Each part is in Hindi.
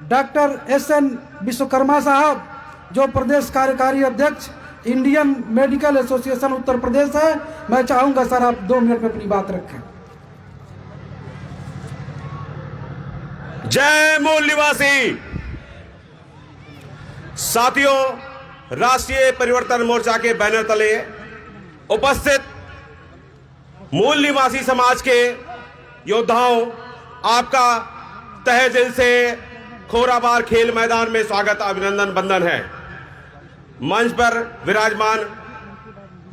डॉक्टर SN विश्वकर्मा साहब, जो प्रदेश कार्यकारी अध्यक्ष Indian medical association Uttar Pradesh है। मैं चाहूंगा सर आप 2 मिनट में अपनी बात रखें। जय मूल निवासी साथियों, राष्ट्रीय परिवर्तन मोर्चा के बैनर तले उपस्थित मूल निवासी समाज के योद्धाओं, आपका तहे दिल से खोराबार खेल मैदान में स्वागत, अभिनंदन, वंदन है। मंच पर विराजमान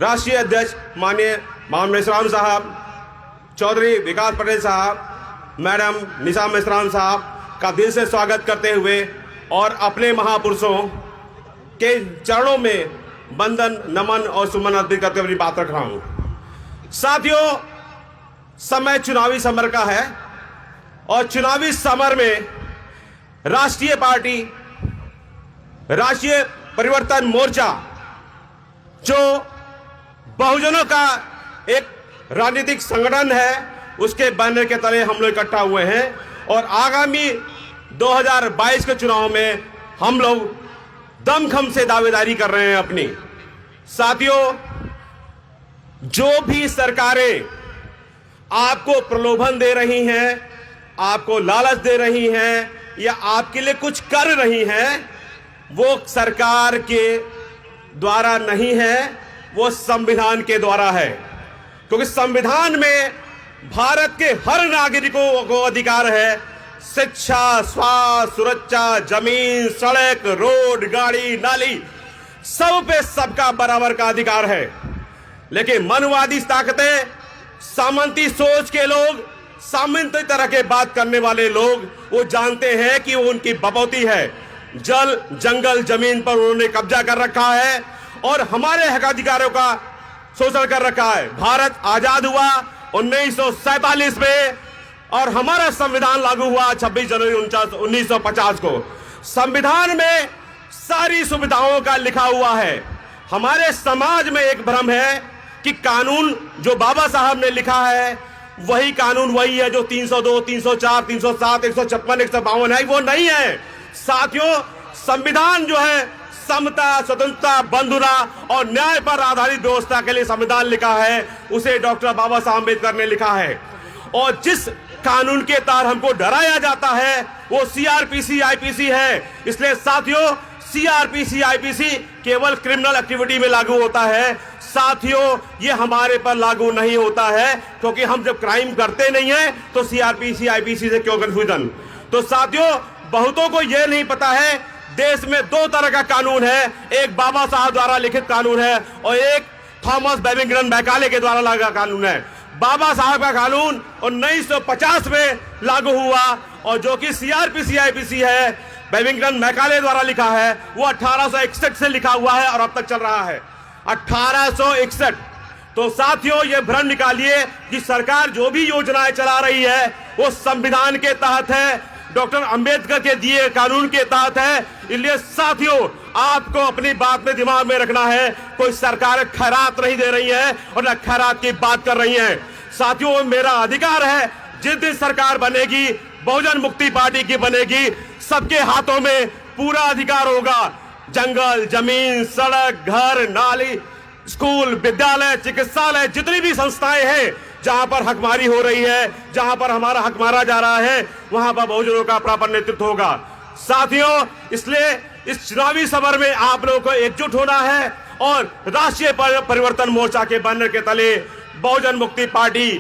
राष्ट्रीय अध्यक्ष माननीय मोहम्मद मेश्राम साहब, चौधरी विकास पटेल साहब, मैडम निशा मेश्राम साहब का दिल से स्वागत करते हुए और अपने महापुरुषों के चरणों में वंदन, नमन और सुमन अर्पित करते हुए बात रख रहा हूं। साथियों, समय चुनावी समर का है और चुनावी समर में राष्ट्रीय पार्टी, राष्ट्रीय परिवर्तन मोर्चा, जो बहुजनों का एक राजनीतिक संगठन है, उसके बैनर के तले हम लोग इकट्ठा हुए हैं और आगामी 2022 के चुनाव में हम लोग दमखम से दावेदारी कर रहे हैं अपनी। साथियों, जो भी सरकारें आपको प्रलोभन दे रही हैं, आपको लालच दे रही हैं या आपके लिए कुछ कर रही हैं, वो सरकार के द्वारा नहीं है, वो संविधान के द्वारा है। क्योंकि संविधान में भारत के हर नागरिकों को अधिकार है शिक्षा, स्वास्थ्य, सुरक्षा, जमीन, सड़क, रोड, गाड़ी, नाली, सब पे सबका बराबर का अधिकार है। लेकिन मनवादी ताकतें, सामंती सोच के लोग, सामंती तरह के बात करने वाले लोग, वो जानते हैं कि वो उनकी बपौती है। जल, जंगल, जमीन पर उन्होंने कब्जा कर रखा है और हमारे हक अधिकारों का शोषण कर रखा है। भारत आजाद हुआ 1947 में और हमारा संविधान लागू हुआ 26 जनवरी 1950 को। संविधान में सारी सुविधाओं का लिखा हुआ है। हमारे समाज में एक भ्रम है कि कानून जो बाबा साहब ने लिखा है वही कानून वही है जो 302, 304, 307, 156, 152 है। वो नहीं है साथियों। संविधान जो है समता, स्वतंत्रता, बंधुता और न्याय पर आधारित व्यवस्था के लिए संविधान लिखा है, उसे डॉक्टर बाबा साहब अम्बेडकर ने लिखा है। और जिस कानून के तहत हमको डराया जाता है वो CRPC, IPC है। इसलिए साथियों, CRPC, IPC केवल क्रिमिनल एक्टिविटी में लागू होता है। साथियों, ये हमारे पर लागू नहीं होता है, क्योंकि हम जब क्राइम करते नहीं है तो CRPC, IPC से क्यों कंफ्यूजन। तो साथियों, बहुतों को यह नहीं पता है, देश में 2 तरह का कानून है। एक बाबा साहब द्वारा लिखित कानून है और एक थॉमस बेबिंगटन मैकाले के द्वारा लगा कानून है। बाबा साहब का कानून 1950 में लागू हुआ और जो कि CRPC, IPC है, बेबिंगटन मैकाले द्वारा लिखा है, वो 1861 से लिखा हुआ है और अब तक चल रहा है 1861। तो साथियों, ये भ्रम निकालिए कि सरकार जो भी योजनाएं चला रही है वो संविधान के तहत है, डॉक्टर अंबेडकर के दिए कानून के तहत है। इसलिए साथियों, आपको अपनी बात में दिमाग में रखना है, कोई सरकार खैरात नहीं दे रही है और न खैरात की बात कर रही है। साथियों, मेरा अधिकार है, जिस दिन सरकार बनेगी, बहुजन मुक्ति पार्टी की बनेगी, सबके हाथों में पूरा अधिकार होगा। जंगल, जमीन, सड़क, घर, नाली, स्कूल, विद्यालय, चिकित्सालय, जितनी भी संस्थाएं हैं जहां पर हकमारी हो रही है, जहां पर हमारा हक मारा जा रहा है, वहां पर बहुजनों का प्रॉपर नेतृत्व होगा। साथियों, इसलिए इस चुनावी समर में आप लोगों को एकजुट होना है और राष्ट्रीय परिवर्तन मोर्चा के बैनर के तले बहुजन मुक्ति पार्टी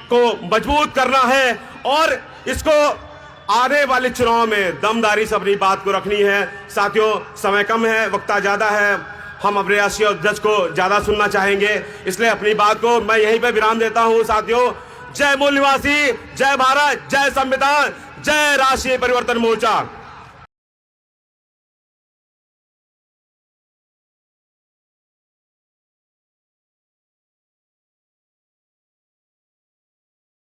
को मजबूत करना है और इसको आने वाले चुनाव में दमदारी से अपनी बात को रखनी है। साथियों, समय कम है, वक्ता ज्यादा है, हम अपने राष्ट्रीय अध्यक्ष को ज्यादा सुनना चाहेंगे, इसलिए अपनी बात को मैं यहीं पे विराम देता हूं। साथियों, जय मूल निवासी, जय भारत, जय संविधान, जय राष्ट्रीय परिवर्तन मोर्चा।